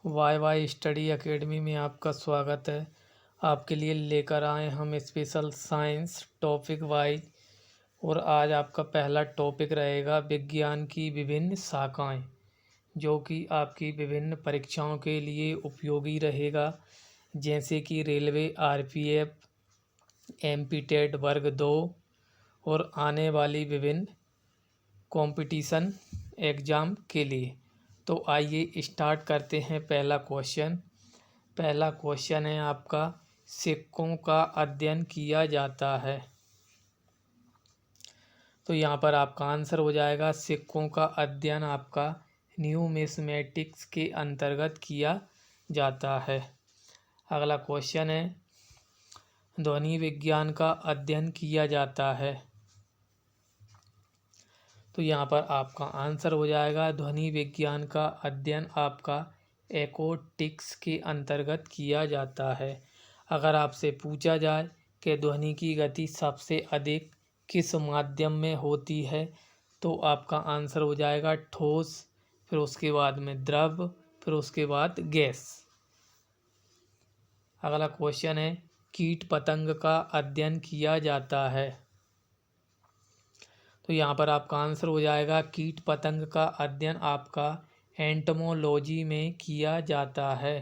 Y Y study academy में आपका स्वागत है। आपके लिए लेकर आए हम स्पेशल साइंस टॉपिक वाइज। और आज आपका पहला टॉपिक रहेगा विज्ञान की विभिन्न शाखाएं, जो कि आपकी विभिन्न परीक्षाओं के लिए उपयोगी रहेगा, जैसे कि रेलवे, आरपीएफ, एमपी टेट वर्ग 2 और आने वाली विभिन्न कंपटीशन एग्ज़ाम के लिए। तो आइए स्टार्ट करते हैं। पहला क्वेश्चन है आपका, सिक्कों का अध्ययन किया जाता है। तो यहाँ पर आपका आंसर हो जाएगा सिक्कों का अध्ययन आपका न्यूमिस्मेटिक्स के अंतर्गत किया जाता है। अगला क्वेश्चन है, ध्वनि विज्ञान का अध्ययन किया जाता है। तो यहाँ पर आपका आंसर हो जाएगा ध्वनि विज्ञान का अध्ययन आपका एकॉस्टिक्स के अंतर्गत किया जाता है। अगर आपसे पूछा जाए कि ध्वनि की गति सबसे अधिक किस माध्यम में होती है, तो आपका आंसर हो जाएगा ठोस, फिर उसके बाद में द्रव, फिर उसके बाद गैस। अगला क्वेश्चन है, कीट पतंग का अध्ययन किया जाता है। तो यहाँ पर आपका आंसर हो जाएगा कीट पतंग का अध्ययन आपका एंटोमोलॉजी में किया जाता है।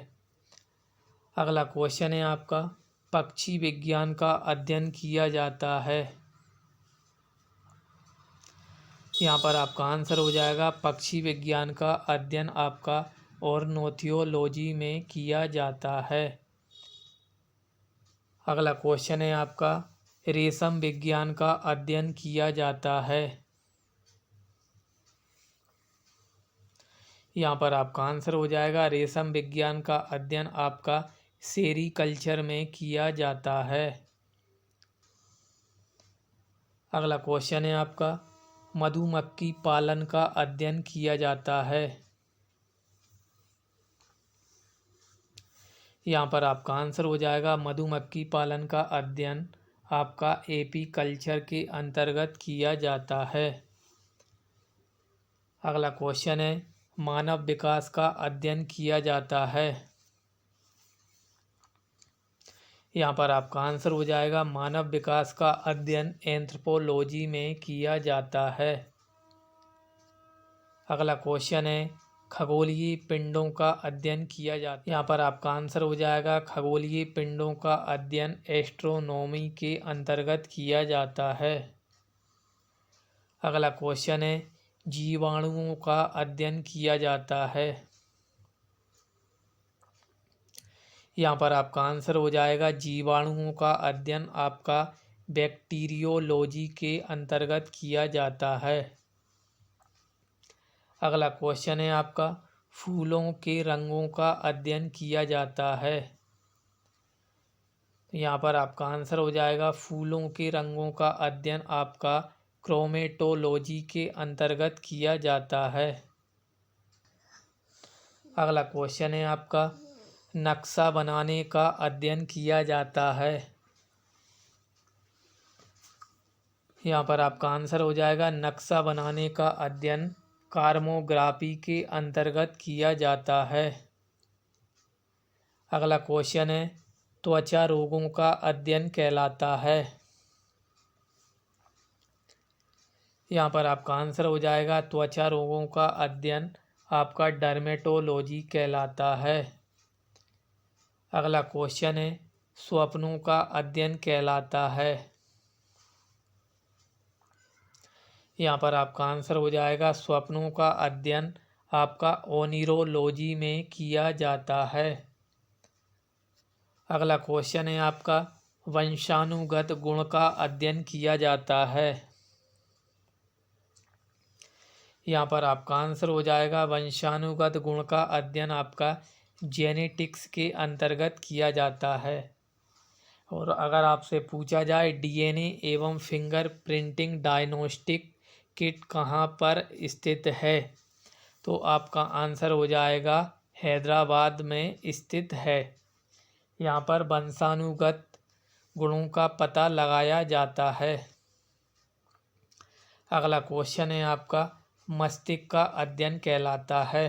अगला क्वेश्चन है आपका, पक्षी विज्ञान का अध्ययन किया जाता है। यहाँ पर आपका आंसर हो जाएगा पक्षी विज्ञान का अध्ययन आपका ऑर्निथोलॉजी में किया जाता है। अगला क्वेश्चन है आपका, रेशम विज्ञान का अध्ययन किया जाता है। यहाँ पर आपका आंसर हो जाएगा रेशम विज्ञान का अध्ययन आपका सेरीकल्चर में किया जाता है। अगला क्वेश्चन है आपका, मधुमक्खी पालन का अध्ययन किया जाता है। यहाँ पर आपका आंसर हो जाएगा मधुमक्खी पालन का अध्ययन आपका एपीकल्चर के अंतर्गत किया जाता है। अगला क्वेश्चन है, मानव विकास का अध्ययन किया जाता है। यहाँ पर आपका आंसर हो जाएगा मानव विकास का अध्ययन एंथ्रोपोलॉजी में किया जाता है। अगला क्वेश्चन है, खगोलीय पिंडों का अध्ययन किया जाता है। यहाँ पर आपका आंसर हो जाएगा खगोलीय पिंडों का अध्ययन एस्ट्रोनॉमी के अंतर्गत किया जाता है। अगला क्वेश्चन है, जीवाणुओं का अध्ययन किया जाता है। यहाँ पर आपका आंसर हो जाएगा जीवाणुओं का अध्ययन आपका बैक्टीरियोलॉजी के अंतर्गत किया जाता है। अगला क्वेश्चन है आपका, फूलों के रंगों का अध्ययन किया जाता है। यहाँ पर आपका आंसर हो जाएगा फूलों के रंगों का अध्ययन आपका क्रोमेटोलॉजी के अंतर्गत किया जाता है। अगला क्वेश्चन है आपका, नक्शा बनाने का अध्ययन किया जाता है। यहाँ पर आपका आंसर हो जाएगा नक्शा बनाने का अध्ययन कार्टोग्राफी के अंतर्गत किया जाता है। अगला क्वेश्चन है, त्वचा रोगों का अध्ययन कहलाता है। यहाँ पर आपका आंसर हो जाएगा त्वचा रोगों का अध्ययन आपका डर्मेटोलॉजी कहलाता है। अगला क्वेश्चन है, स्वप्नों का अध्ययन कहलाता है। यहाँ पर आपका आंसर हो जाएगा स्वप्नों का अध्ययन आपका ओनिरोलॉजी में किया जाता है। अगला क्वेश्चन है आपका, वंशानुगत गुण का अध्ययन किया जाता है। यहाँ पर आपका आंसर हो जाएगा वंशानुगत गुण का अध्ययन आपका जेनेटिक्स के अंतर्गत किया जाता है। और अगर आपसे पूछा जाए डीएनए एवं फिंगर प्रिंटिंग डायग्नोस्टिक किट कहाँ पर स्थित है, तो आपका आंसर हो जाएगा हैदराबाद में स्थित है। यहाँ पर वंशानुगत गुणों का पता लगाया जाता है। अगला क्वेश्चन है आपका, मस्तिष्क का अध्ययन कहलाता है।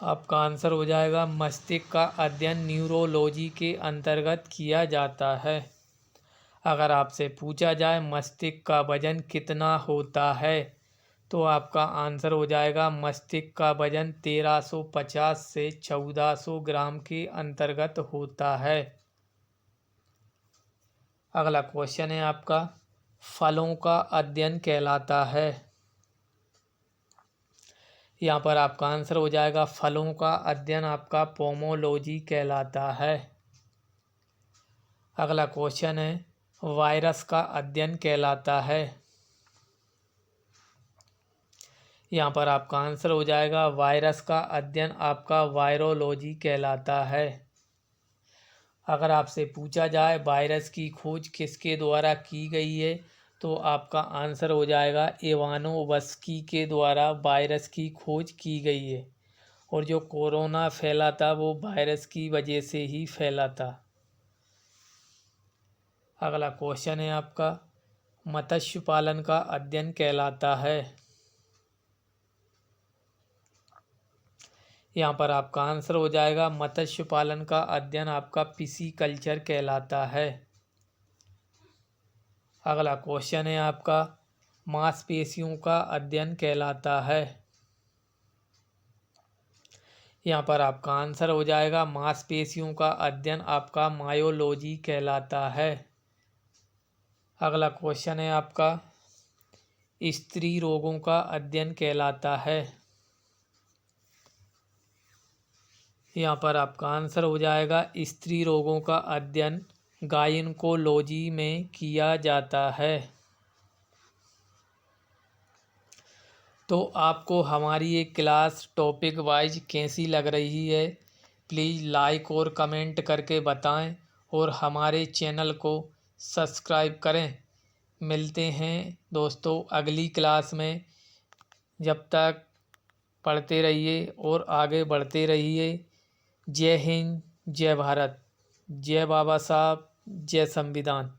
आपका आंसर हो जाएगा मस्तिष्क का अध्ययन न्यूरोलॉजी के अंतर्गत किया जाता है। अगर आपसे पूछा जाए मस्तिष्क का वजन कितना होता है तो आपका आंसर हो जाएगा मस्तिष्क का वजन 1350 से 1400 ग्राम के अंतर्गत होता है। अगला क्वेश्चन है आपका फलों का अध्ययन कहलाता है। यहाँ पर आपका आंसर हो जाएगा फलों का अध्ययन आपका पोमोलॉजी कहलाता है। अगला क्वेश्चन है वायरस का अध्ययन कहलाता है। यहाँ पर आपका आंसर हो जाएगा वायरस का अध्ययन आपका वायरोलॉजी कहलाता है। अगर आपसे पूछा जाए वायरस की खोज किसके द्वारा की गई है तो आपका आंसर हो जाएगा इवानोवस्की के द्वारा वायरस की खोज की गई है। और जो कोरोना फैला था वो वायरस की वजह से ही फैला था। अगला क्वेश्चन है आपका मत्स्य पालन का अध्ययन कहलाता है। यहाँ पर आपका आंसर हो जाएगा मत्स्य पालन का अध्ययन आपका पिसीकल्चर कहलाता है। अगला क्वेश्चन है आपका मांसपेशियों का अध्ययन कहलाता है। यहाँ पर आपका आंसर हो जाएगा मांसपेशियों का अध्ययन आपका मायोलॉजी कहलाता है। अगला क्वेश्चन है आपका स्त्री रोगों का अध्ययन कहलाता है। यहाँ पर आपका आंसर हो जाएगा स्त्री रोगों का अध्ययन गायनकोलॉजी में किया जाता है। तो आपको हमारी ये क्लास टॉपिक वाइज कैसी लग रही है प्लीज़ लाइक और कमेंट करके बताएं और हमारे चैनल को सब्सक्राइब करें। मिलते हैं दोस्तों अगली क्लास में। जब तक पढ़ते रहिए और आगे बढ़ते रहिए। जय हिंद, जय भारत, जय बाबा साहब, जय संविधान।